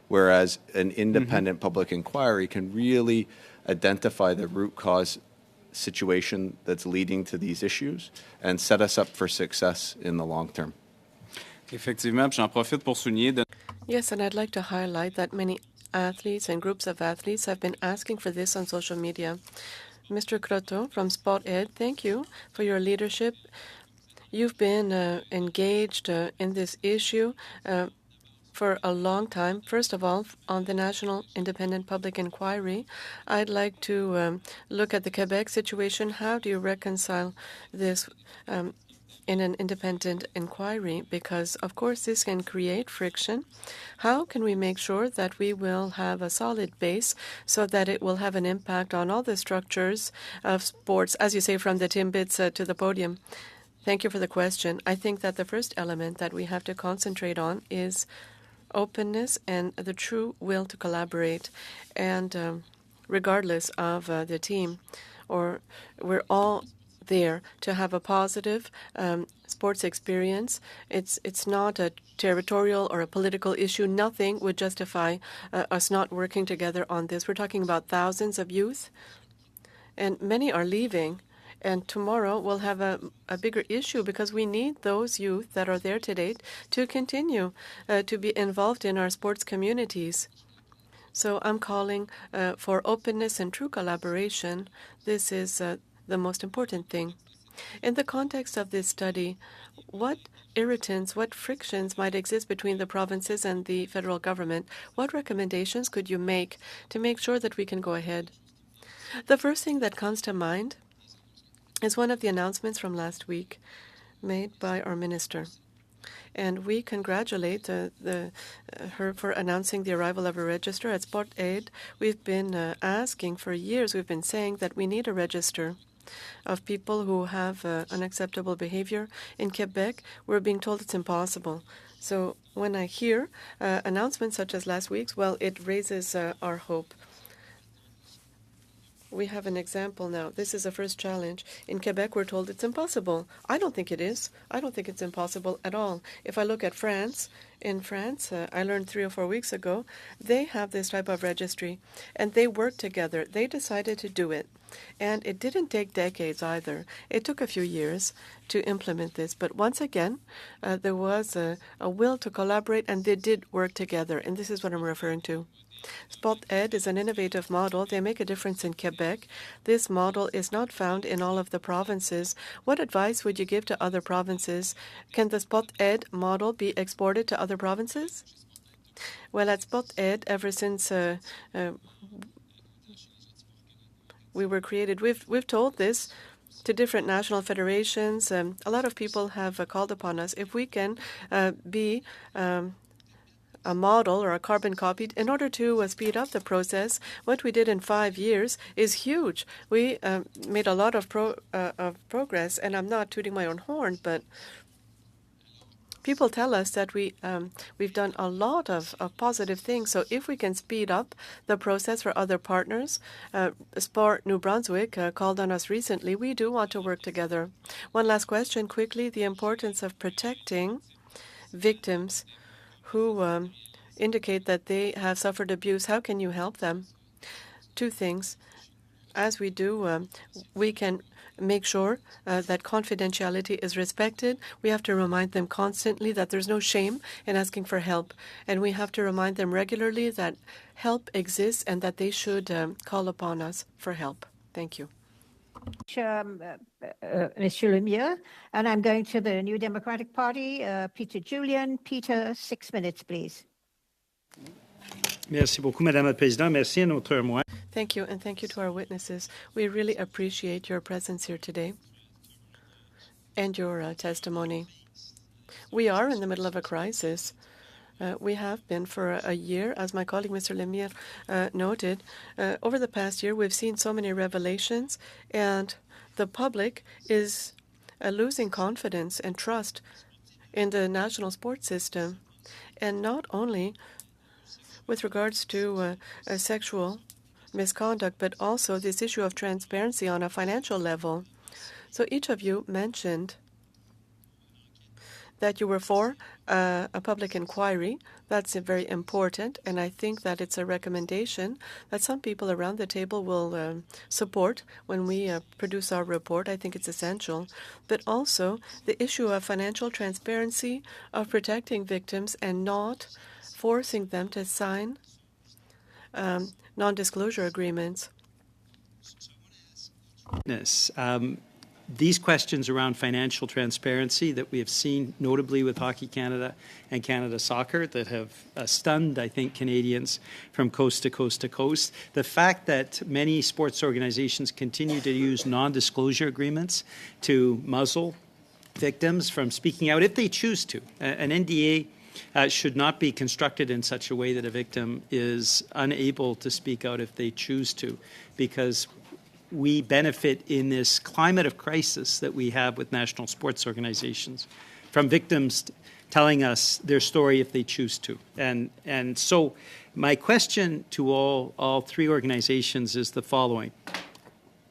Whereas an independent public inquiry can really identify the root cause situation that's leading to these issues and set us up for success in the long term. Effectivement, j'en profite pour souligner. Yes, and I'd like to highlight that many athletes and groups of athletes have been asking for this on social media. Mr. Croteau from Sport Ed, thank you for your leadership. You've been engaged in this issue for a long time. First of all, on the National Independent Public Inquiry, I'd like to look at the Quebec situation. How do you reconcile this in an independent inquiry? Because, of course, this can create friction. How can we make sure that we will have a solid base so that it will have an impact on all the structures of sports, as you say, from the Timbits to the podium? Thank you for the question. I think that the first element that we have to concentrate on is openness and the true will to collaborate. And regardless of the team, or we're all there to have a positive sports experience. It's not a territorial or a political issue. Nothing would justify us not working together on this. We're talking about thousands of youth, and many are leaving. And tomorrow we'll have a bigger issue because we need those youth that are there today to continue to be involved in our sports communities. So I'm calling for openness and true collaboration. This is the most important thing. In the context of this study, what irritants, what frictions might exist between the provinces and the federal government? What recommendations could you make to make sure that we can go ahead? The first thing that comes to mind is one of the announcements from last week made by our minister. And we congratulate her for announcing the arrival of a register. At Sport Aid, we've been asking for years, we've been saying that we need a register of people who have unacceptable behavior. In Quebec, we're being told it's impossible. So when I hear announcements such as last week's, well, it raises our hope. We have an example now. This is a first challenge. In Quebec, we're told it's impossible. I don't think it is. I don't think it's impossible at all. If I look at France, in France, I learned 3 or 4 weeks ago, they have this type of registry, and they work together. They decided to do it, and it didn't take decades either. It took a few years to implement this, but once again, there was a will to collaborate, and they did work together, and this is what I'm referring to. Sport Ed is an innovative model. They make a difference in Quebec. This model is not found in all of the provinces. What advice would you give to other provinces? Can the Sport Ed model be exported to other provinces? Well, at Sport Ed, ever since we were created, we've told this to different national federations. A lot of people have called upon us. If we can be a model or a carbon copy in order to speed up the process. What we did in 5 years is huge. We made a lot of progress, and I'm not tooting my own horn, but people tell us that we've done a lot of positive things. So if we can speed up the process for other partners, Sport New Brunswick called on us recently. We do want to work together. One last question quickly, the importance of protecting victims who indicate that they have suffered abuse. How can you help them? 2 things. As we do, we can make sure that confidentiality is respected. We have to remind them constantly that there's no shame in asking for help. And we have to remind them regularly that help exists and that they should call upon us for help. Thank you. Monsieur Lemieux, and I'm going to the New Democratic Party, Peter Julian. Peter, 6 minutes, please. Merci beaucoup, Madame la Présidente. Merci à nos témoins. Thank you, and thank you to our witnesses. We really appreciate your presence here today and your testimony. We are in the middle of a crisis. We have been for a year, as my colleague Mr. Lemire noted. Over the past year, we've seen so many revelations, and the public is losing confidence and trust in the national sports system, and not only with regards to sexual misconduct, but also this issue of transparency on a financial level. So each of you mentioned that you were for a public inquiry. That's very important, and I think that it's a recommendation that some people around the table will support when we produce our report. I think it's essential. But also the issue of financial transparency, of protecting victims and not forcing them to sign non-disclosure agreements. These questions around financial transparency that we have seen notably with Hockey Canada and Canada Soccer that have stunned, I think, Canadians from coast to coast to coast. The fact that many sports organizations continue to use non-disclosure agreements to muzzle victims from speaking out if they choose to. An NDA should not be constructed in such a way that a victim is unable to speak out if they choose to, because we benefit in this climate of crisis that we have with national sports organizations from victims telling us their story if they choose to. And so my question to all 3 organizations is the following.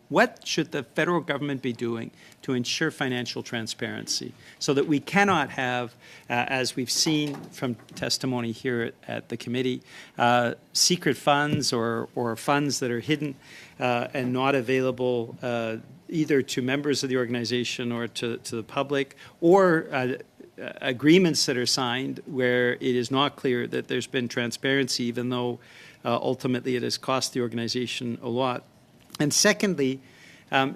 What should the federal government be doing to ensure financial transparency so that we cannot have, as we've seen from testimony here at the committee, secret funds or funds that are hidden and not available either to members of the organization or to the public, or agreements that are signed where it is not clear that there's been transparency, even though ultimately it has cost the organization a lot. And secondly,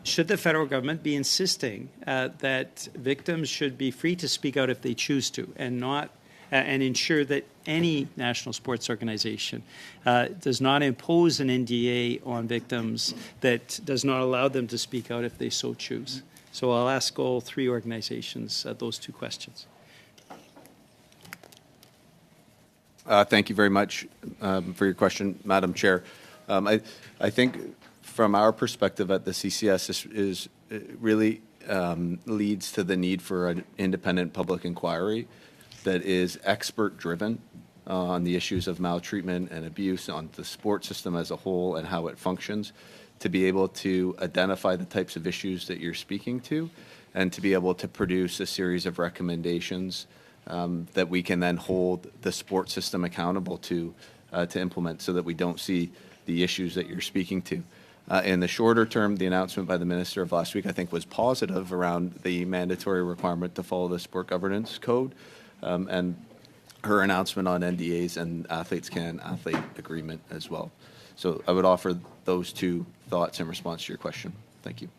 should the federal government be insisting that victims should be free to speak out if they choose to, and not and ensure that any national sports organization does not impose an NDA on victims that does not allow them to speak out if they so choose. So I'll ask all three organizations those two questions. Thank you very much for your question, Madam Chair. I think from our perspective at the CCS, this is really leads to the need for an independent public inquiry that is expert-driven on the issues of maltreatment and abuse on the sport system as a whole and how it functions, to be able to identify the types of issues that you're speaking to, and to be able to produce a series of recommendations that we can then hold the sport system accountable to implement, so that we don't see the issues that you're speaking to. In the shorter term, the announcement by the Minister of last week, I think, was positive around the mandatory requirement to follow the Sport Governance Code, and her announcement on NDAs and Athletes Can Athlete Agreement as well. So I would offer those two thoughts in response to your question. Thank you.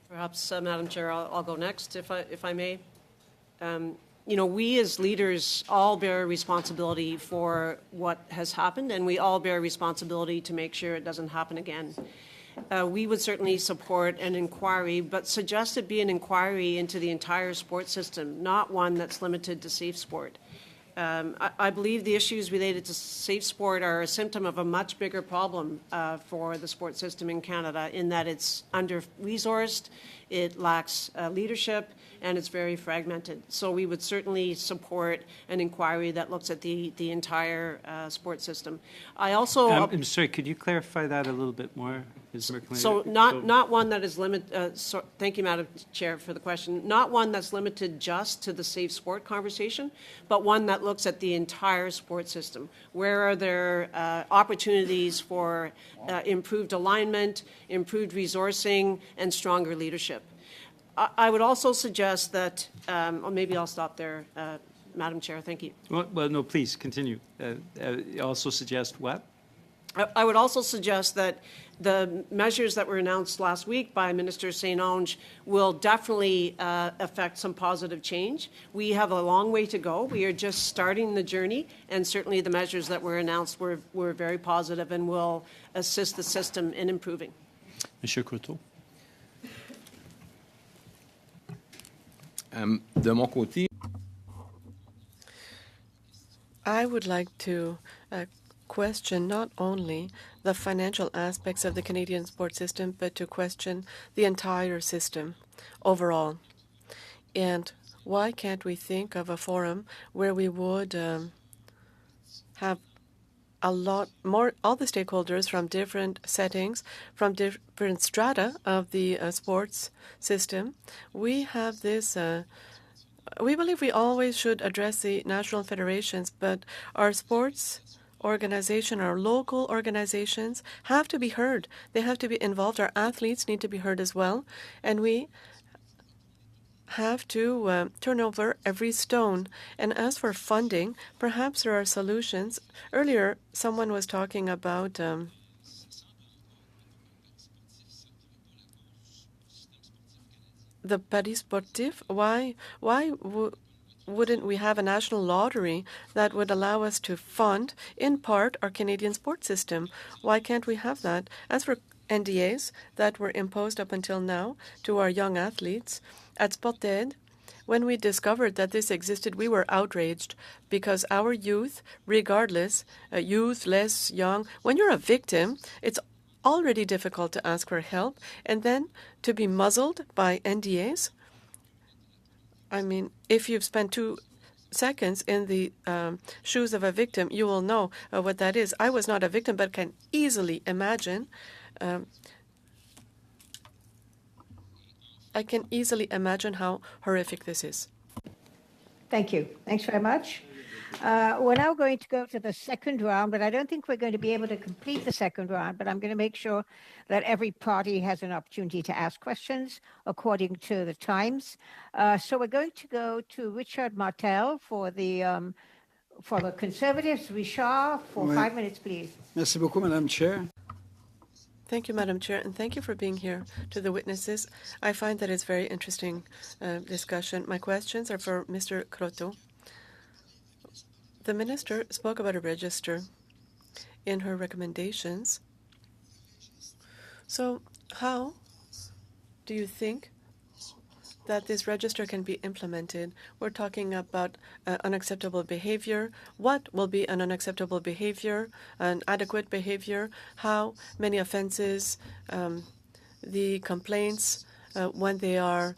Perhaps, Madam Chair, I'll go next, if I may. You know, we as leaders all bear responsibility for what has happened, and we all bear responsibility to make sure it doesn't happen again. We would certainly support an inquiry, but suggest it be an inquiry into the entire sports system, not one that's limited to safe sport. I believe the issues related to safe sport are a symptom of a much bigger problem for the sports system in Canada, in that it's under-resourced, it lacks leadership, and it's very fragmented. So we would certainly support an inquiry that looks at the entire sports system. I also... I'm sorry, could you clarify that a little bit more? So not one that is limited, thank you, Madam Chair, for the question, not one that's limited just to the safe sport conversation, but one that looks at the entire sports system. Where are there opportunities for improved alignment, improved resourcing, and stronger leadership? I would also suggest that, or maybe I'll stop there, Madam Chair, thank you. Well, no, please continue. Also suggest what? I would also suggest that the measures that were announced last week by Minister St. Onge will definitely affect some positive change. We have a long way to go. We are just starting the journey, and certainly the measures that were announced were very positive and will assist the system in improving. Monsieur Coteau. De mon côté, I would like to question not only the financial aspects of the Canadian sports system, but to question the entire system overall. And why can't we think of a forum where we would have a lot more, all the stakeholders from different settings, from different strata of the sports system? We have this, we believe we always should address the national federations, but our sports organization, our local organizations have to be heard. They have to be involved. Our athletes need to be heard as well. And we have to turn over every stone. And as for funding, perhaps there are solutions. Earlier, someone was talking about the Paris Sportif. Why wouldn't we have a national lottery that would allow us to fund, in part, our Canadian sports system? Why can't we have that? As for NDAs that were imposed up until now to our young athletes, at Sported, when we discovered that this existed, we were outraged because our youth, regardless, youth, less, young, when you're a victim, it's already difficult to ask for help, and then to be muzzled by NDAs. I mean, if you've spent 2 seconds in the shoes of a victim, you will know what that is. I was not a victim, but can easily imagine. I can easily imagine how horrific this is. Thank you. Thanks very much. We're now going to go to the second round, but I don't think we're going to be able to complete the second round, but I'm going to make sure that every party has an opportunity to ask questions according to the times. So we're going to go to Richard Martel for the Conservatives. Richard, for 5 minutes, please. Merci beaucoup, Madame Chair. Thank you, Madam Chair, and thank you for being here. To the witnesses, I find that it's very interesting discussion. My questions are for Mr. Croteau. The minister spoke about a register in her recommendations. So how do you think that this register can be implemented? We're talking about unacceptable behavior. What will be an unacceptable behavior, an adequate behavior? How many offenses, the complaints, when they are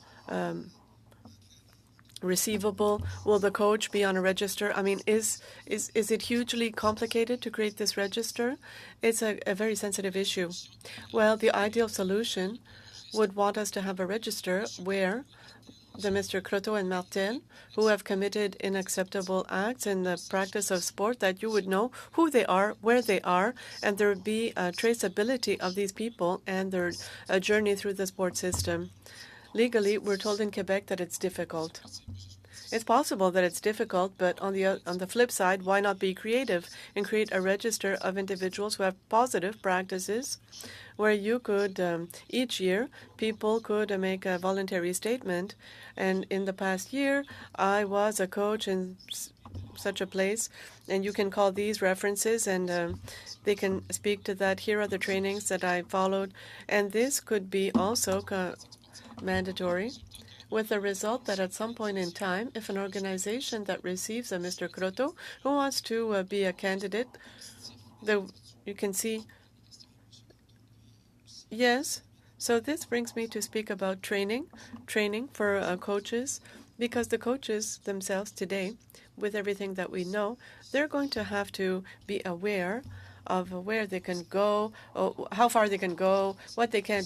receivable? Will the coach be on a register? I mean, is it hugely complicated to create this register? It's a very sensitive issue. Well, the ideal solution would want us to have a register where the Mr. Croteau and Martin, who have committed unacceptable acts in the practice of sport, that you would know who they are, where they are, and there would be a traceability of these people and their journey through the sport system. Legally, we're told in Quebec that it's difficult. It's possible that it's difficult, but on the flip side, why not be creative and create a register of individuals who have positive practices where you could, each year, people could make a voluntary statement. And in the past year, I was a coach in such a place, and you can call these references, and they can speak to that. Here are the trainings that I followed. And this could be also mandatory, with the result that at some point in time, if an organization that receives a Mr. Croteau who wants to be a candidate, you can see. Yes. So this brings me to speak about training for coaches, because the coaches themselves today, with everything that we know, they're going to have to be aware of where they can go, how far they can go, what they can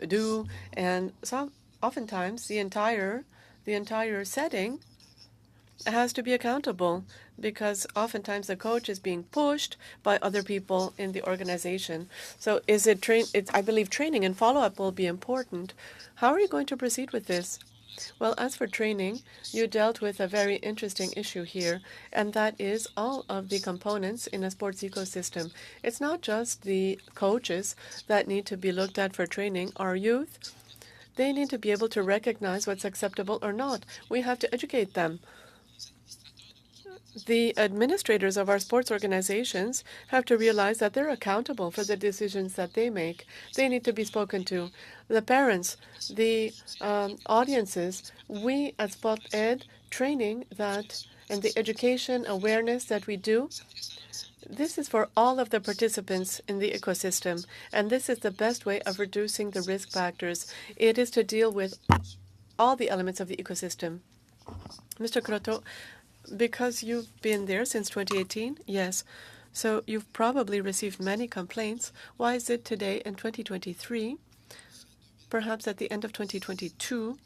do, and so oftentimes the entire setting has to be accountable, because oftentimes the coach is being pushed by other people in the organization. So I believe training and follow-up will be important. How are you going to proceed with this? Well, as for training, you dealt with a very interesting issue here, and that is all of the components in a sports ecosystem. It's not just the coaches that need to be looked at for training. Our youth, they need to be able to recognize what's acceptable or not. We have to educate them. The administrators of our sports organizations have to realize that they're accountable for the decisions that they make. They need to be spoken to. The parents, the audiences, we at Sport Ed training that and the education awareness that we do, this is for all of the participants in the ecosystem, and this is the best way of reducing the risk factors. It is to deal with all the elements of the ecosystem. Mr. Croteau, because you've been there since 2018, yes. So you've probably received many complaints. Why is it today in 2023, perhaps at the end of 2022,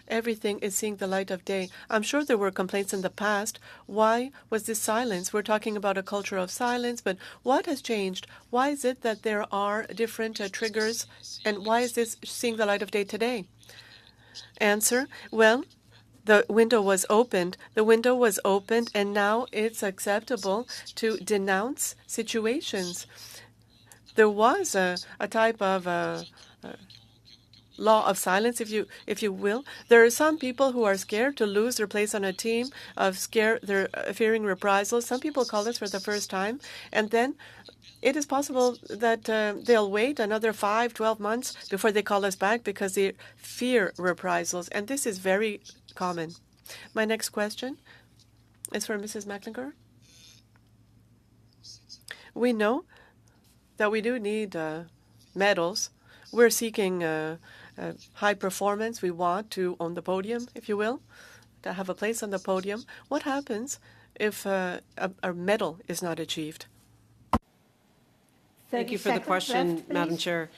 everything is seeing the light of day? I'm sure there were complaints in the past. Why was this silence? We're talking about a culture of silence, but what has changed? Why is it that there are different triggers, and why is this seeing the light of day today? Answer, well, the window was opened. The window was opened, and now it's acceptable to denounce situations. There was a type of law of silence, if you will. There are some people who are scared to lose their place on a team, they're fearing reprisals. Some people call this for the first time, and then it is possible that they'll wait another 5, 12 months before they call us back because they fear reprisals, and this is very common. My next question is for Mrs. McLinger. We know that we do need medals. We're seeking high performance. We want to own the podium, if you will, to have a place on the podium. What happens if a medal is not achieved? Thank you for the question, left, Madam Chair.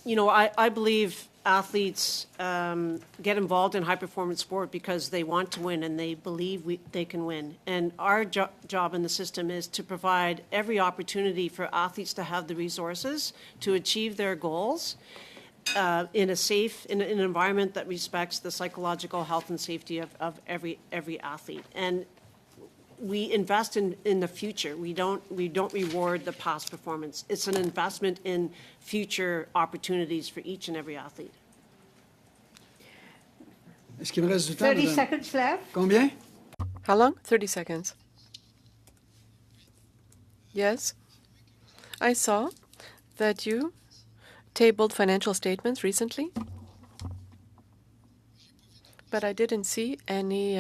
I believe athletes get involved in high-performance sport because they want to win and they believe they can win. And our job in the system is to provide every opportunity for athletes to have the resources to achieve their goals in an environment that respects the psychological health and safety of every athlete. And we invest in the future. We don't reward the past performance. It's an investment in future opportunities for each and every athlete. Est-ce qu'il me reste du temps, 30 madame? seconds left. Combien? How long? 30 seconds. Yes. I saw that you tabled financial statements recently, but I didn't see any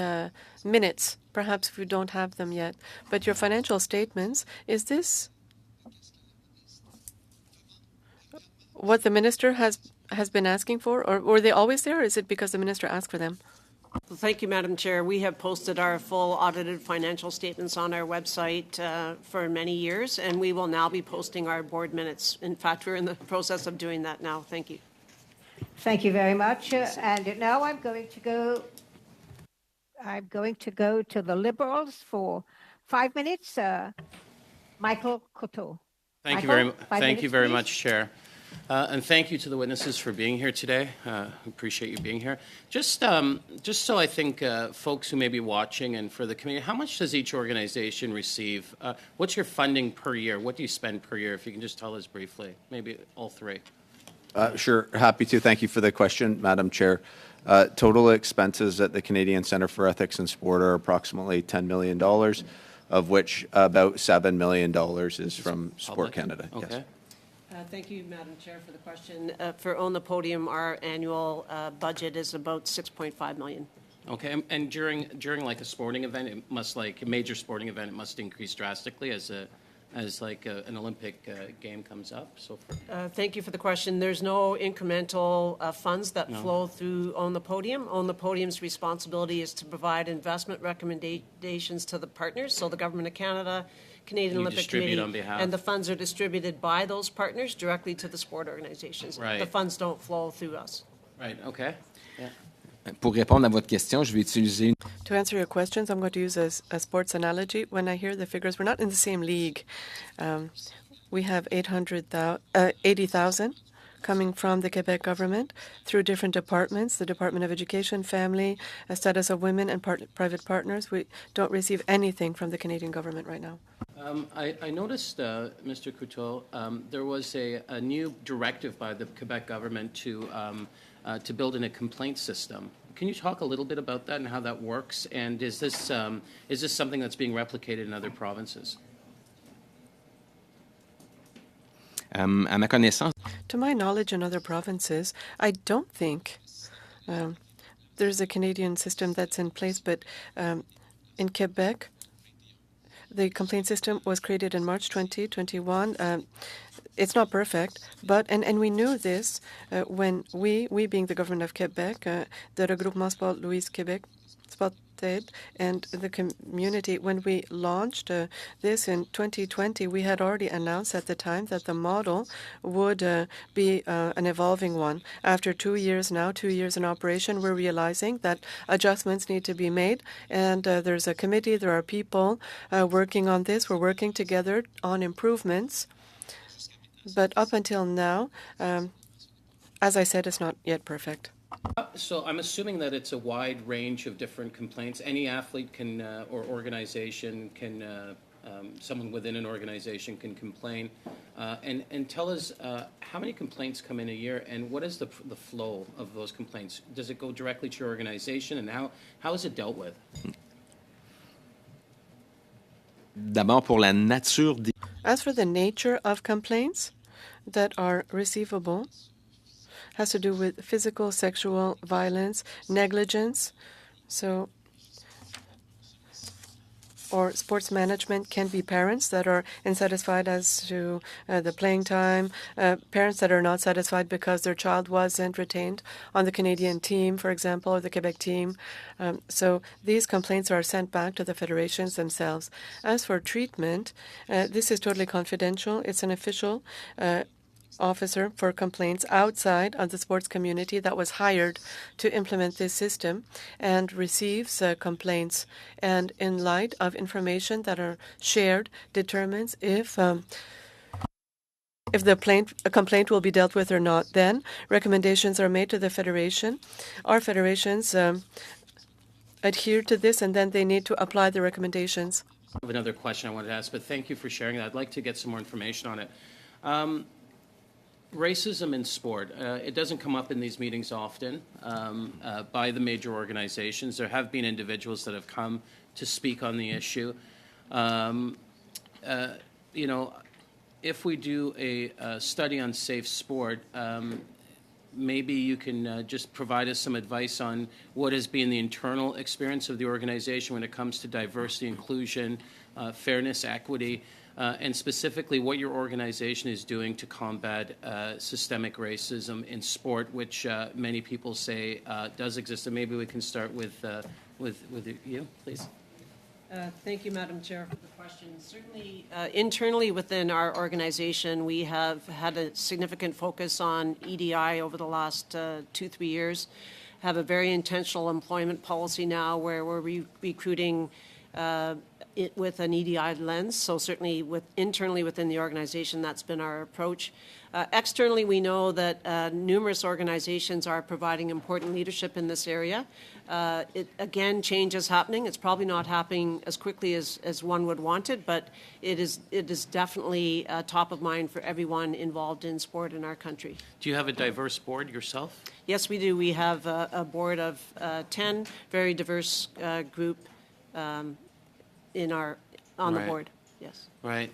minutes. Perhaps if you don't have them yet. But your financial statements, is this what the minister has been asking for? Or were they always there, or is it because the minister asked for them? Well, thank you, Madam Chair. We have posted our full audited financial statements on our website for many years, and we will now be posting our board minutes. In fact, we're in the process of doing that now. Thank you. Thank you very much. And now I'm going to go to the Liberals for 5 minutes. Michael Coteau. Thank Michael, you very please. much, Chair. And thank you to the witnesses for being here today. Appreciate you being here. Just so I think folks who may be watching and for the committee, how much does each organization receive? What's your funding per year? What do you spend per year? If you can just tell us briefly, maybe all three. Sure, happy to. Thank you for the question, Madam Chair. Total expenses at the Canadian Centre for Ethics and Sport are approximately $10 million, of which about $7 million is from Sport Canada. Okay. Yes. Thank you, Madam Chair, for the question. For On the Podium, our annual budget is about $6.5 million. Okay, and during like a sporting event, it must like a major sporting event, it must increase drastically as an Olympic game comes up. So thank you for the question. There's no incremental funds that flow through On the Podium. On the Podium's responsibility is to provide investment recommendations to the partners, so the Government of Canada, Canadian Olympic Committee, on behalf. and the funds are distributed by those partners directly to the sport organizations. Right. The funds don't flow through us. Right. Okay. Yeah. Pour répondre à votre question, je vais utiliser To answer your questions, I'm going to use a sports analogy. When I hear the figures, we're not in the same league. We have 80,000 coming from the Quebec government through different departments, the Department of Education, Family, Status of Women, and private partners. We don't receive anything from the Canadian government right now. I noticed, Mr. Couteau, there was a new directive by the Quebec government to build in a complaint system. Can you talk a little bit about that and how that works? And is this something that's being replicated in other provinces? à ma connaissance. To my knowledge, in other provinces, I don't think there's a Canadian system that's in place, but in Quebec, the complaint system was created in March 2021. It's not perfect, but and we knew this when we being the government of Quebec, the Regroupement Sport Louise Québec, Sport Aide, and the community, when we launched this in 2020, we had already announced at the time that the model would be an evolving one. After 2 years now, 2 years in operation, we're realizing that adjustments need to be made, and there's a committee, there are people working on this. We're working together on improvements. But up until now, as I said, it's not yet perfect. So I'm assuming that it's a wide range of different complaints. Any athlete can, or organization can, someone within an organization can complain. And tell us how many complaints come in a year, and what is the flow of those complaints? Does it go directly to your organization, and how is it dealt with? D'abord, pour la nature des... As for the nature of complaints that are receivable, has to do with physical, sexual violence, negligence, or sports management can be parents that are unsatisfied as to the playing time, parents that are not satisfied because their child wasn't retained on the Canadian team, for example, or the Quebec team. So these complaints are sent back to the federations themselves. As for treatment, this is totally confidential. It's an official officer for complaints outside of the sports community that was hired to implement this system and receives complaints, and in light of information that are shared determines if the complaint will be dealt with or not. Then recommendations are made to the federation. Our federations adhere to this, and then they need to apply the recommendations. I have another question I wanted to ask, but thank you for sharing that. I'd like to get some more information on it. Racism in sport, it doesn't come up in these meetings often by the major organizations. There have been individuals that have come to speak on the issue. You know, if we do a study on safe sport, maybe you can just provide us some advice on what has been the internal experience of the organization when it comes to diversity, inclusion, fairness, equity, and specifically what your organization is doing to combat systemic racism in sport, which many people say does exist. And maybe we can start with you, please. Thank you, Madam Chair, for the question. Certainly, internally within our organization, we have had a significant focus on EDI over the last 2-3 years. Have a very intentional employment policy now where we're recruiting it with an EDI lens. So certainly internally within the organization, that's been our approach. Externally, we know that numerous organizations are providing important leadership in this area. Again, change is happening. It's probably not happening as quickly as one would want it, but it is definitely top of mind for everyone involved in sport in our country. Do you have a diverse board yourself? Yes, we do. We have a board of 10, very diverse group on the board. Yes. Right.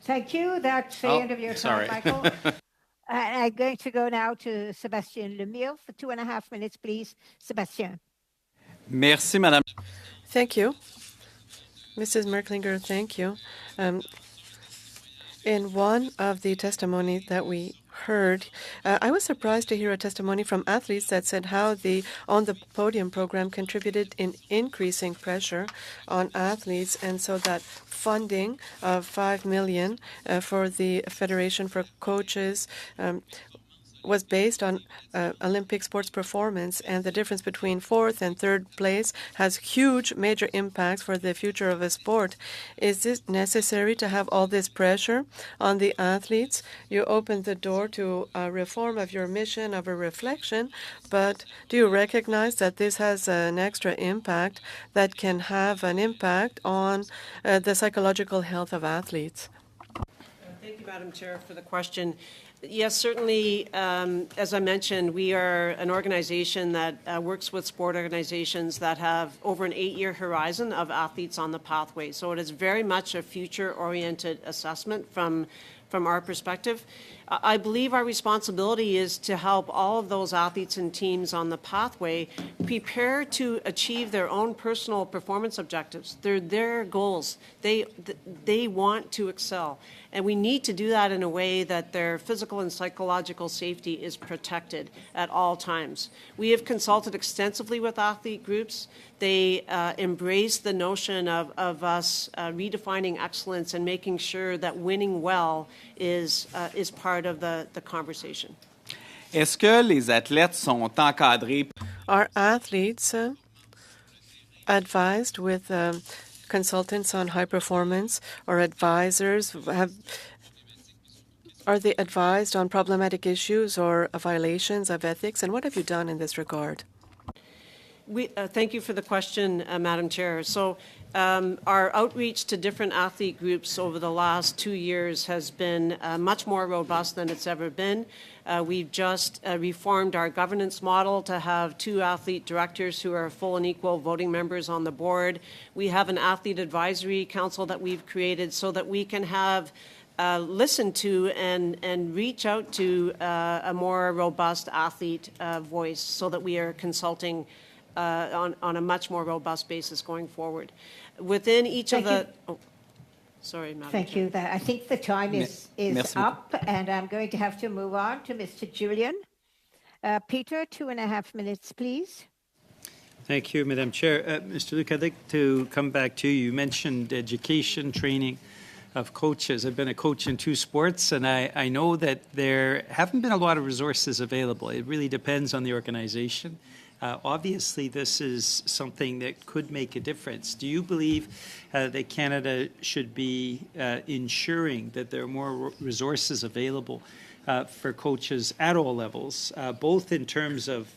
Thank you. That's the end of your time, Michael. I'm going to go now to Sébastien Lemire for 2.5 minutes, please. Sébastien. Merci, Madame. Thank you. Mrs. Merklinger, thank you. In one of the testimonies that we heard, I was surprised to hear a testimony from athletes that said how the On the Podium program contributed in increasing pressure on athletes, and so that funding of $5 million for the Federation for Coaches was based on Olympic sports performance, and the difference between 4th and 3rd place has huge major impacts for the future of a sport. Is this necessary to have all this pressure on the athletes? You opened the door to a reform of your mission, of a reflection, but do you recognize that this has an extra impact that can have an impact on the psychological health of athletes? Thank you, Madam Chair, for the question. Yes, certainly, as I mentioned, we are an organization that works with sport organizations that have over an 8-year horizon of athletes on the pathway. So it is very much a future-oriented assessment from our perspective. I believe our responsibility is to help all of those athletes and teams on the pathway prepare to achieve their own personal performance objectives. They're their goals. They want to excel. And we need to do that in a way that their physical and psychological safety is protected at all times. We have consulted extensively with athlete groups. They embrace the notion of us redefining excellence and making sure that winning well is part of the conversation. Est-ce que les athlètes sont encadrés? Are athletes advised with consultants on high performance or advisors? Are they advised on problematic issues or violations of ethics? And what have you done in this regard? Thank you for the question, Madam Chair. So our outreach to different athlete groups over the last 2 years has been much more robust than it's ever been. We've just reformed our governance model to have 2 athlete directors who are full and equal voting members on the board. We have an athlete advisory council that we've created so that we can have listen to and reach out to a more robust athlete voice so that we are consulting on a much more robust basis going forward. Within each of the... Oh, sorry, Madam Thank Chair. you. I think the time is up, and I'm going to have to move on to Mr. Julian. Peter, 2.5 minutes, please. Thank you, Madam Chair. Mr. Luke, I'd like to come back to you. You mentioned education, training of coaches. I've been a coach in 2 sports, and I know that there haven't been a lot of resources available. It really depends on the organization. Obviously, this is something that could make a difference. Do you believe that Canada should be ensuring that there are more resources available for coaches at all levels, both in terms of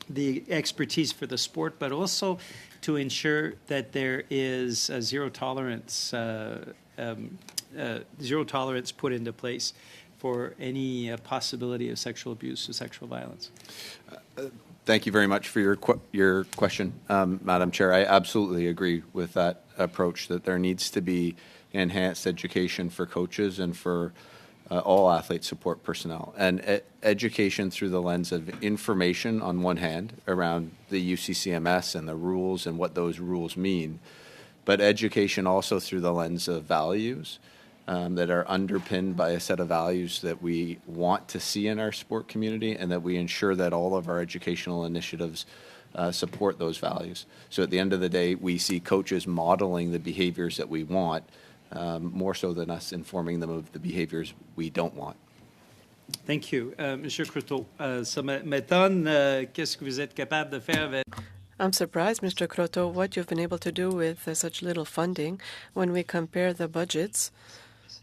the expertise for the sport, but also to ensure that there is a zero tolerance put into place for any possibility of sexual abuse or sexual violence. Thank you very much for your question, Madam Chair. I absolutely agree with that approach, that there needs to be enhanced education for coaches and for all athlete support personnel, and education through the lens of information on one hand around the UCCMS and the rules and what those rules mean, but education also through the lens of values that are underpinned by a set of values that we want to see in our sport community, and that we ensure that all of our educational initiatives support those values. So at the end of the day, we see coaches modeling the behaviors that we want, more so than us informing them of the behaviors we don't want. Thank you. Monsieur Croteau, ça m'étonne, qu'est-ce que vous êtes capable de faire avec... I'm surprised, Mr. Croteau, what you've been able to do with such little funding. When we compare the budgets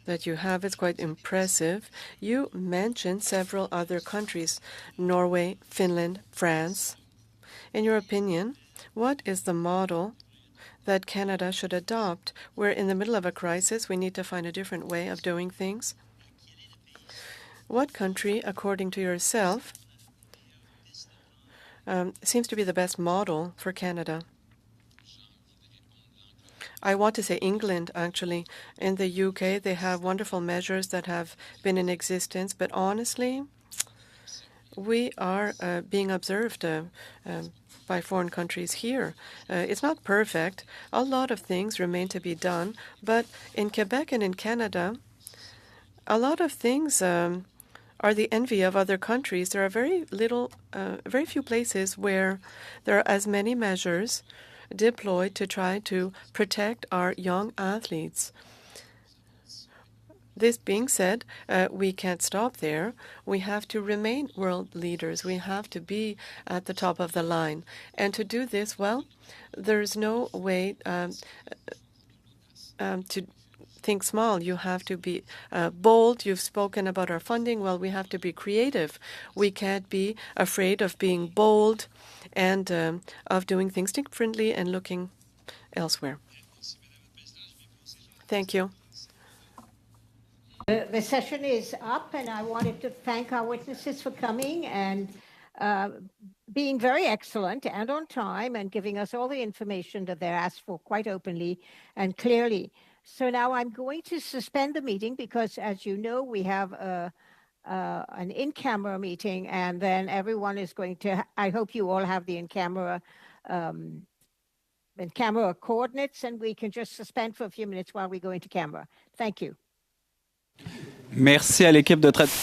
that you have, it's quite impressive. You mentioned several other countries, Norway, Finland, France. In your opinion, what is the model that Canada should adopt? We're in the middle of a crisis. We need to find a different way of doing things. What country, according to yourself, seems to be the best model for Canada? I want to say England, actually. In the UK, they have wonderful measures that have been in existence, but honestly, we are being observed by foreign countries here. It's not perfect. A lot of things remain to be done, but in Quebec and in Canada, a lot of things are the envy of other countries. There are very few places where there are as many measures deployed to try to protect our young athletes. This being said, we can't stop there. We have to remain world leaders. We have to be at the top of the line. And to do this, well, there's no way to think small. You have to be bold. You've spoken about our funding. Well, we have to be creative. We can't be afraid of being bold and of doing things differently and looking elsewhere. Thank you. The session is up, and I wanted to thank our witnesses for coming and being very excellent and on time and giving us all the information that they're asked for quite openly and clearly. So now I'm going to suspend the meeting because, as you know, we have an in-camera meeting, and then everyone is going to, I hope you all have the in-camera coordinates, and we can just suspend for a few minutes while we go into camera. Thank you. Merci à l'équipe de traitement.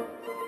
you.